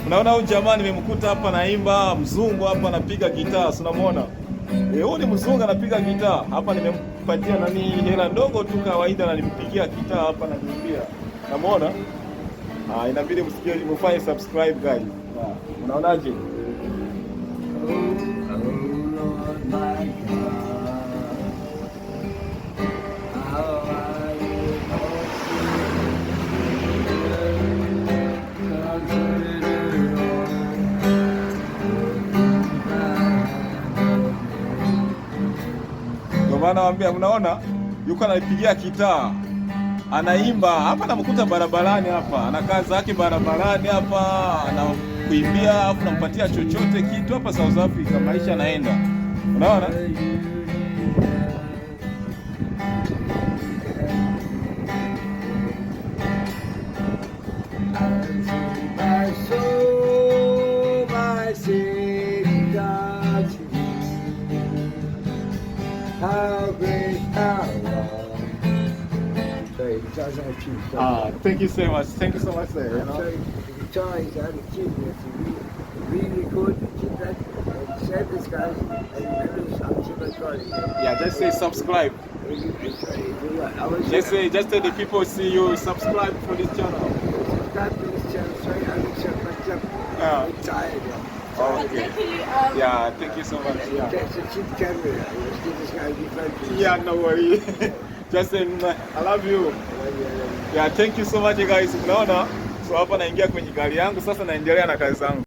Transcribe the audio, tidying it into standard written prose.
Unaona huyu jamaa nimemkuta hapa naimba, mzungu hapa anapiga gitaa, si unamuona? Huyu ni mzungu anapiga gitaa. Hapa nimempatia nani hela ndogo tu kawaida na nimpigia gitaa hapa na nimbia. Unamuona? Inabidi msikie, mfanye subscribe guys. Unaonaje? Nawaambia, mnaona yuko anaipigia gitaa, anaimba hapa, namkuta barabarani hapa, anakaa zake barabarani hapa, anakuimbia, afu nampatia chochote kitu hapa South Africa, maisha yanaenda. Unaona? Thank you so much. Thank you so much, sir. Guitar is out of tune. You have to re-record the keypad and save this guys and remember I'm recording. Yeah, just say subscribe. Just tell the people see you subscribe for this channel. Subscribe to this channel. Sorry, I'm tired. Okay. Yeah, thank you so much. Yeah. That's a cheap camera. This guy be fun. Yeah, no worry. Just say I love you. Yeah, thank you so much guys. Unaona? So hapa naingia kwenye gari yangu sasa, naendelea na kazi zangu.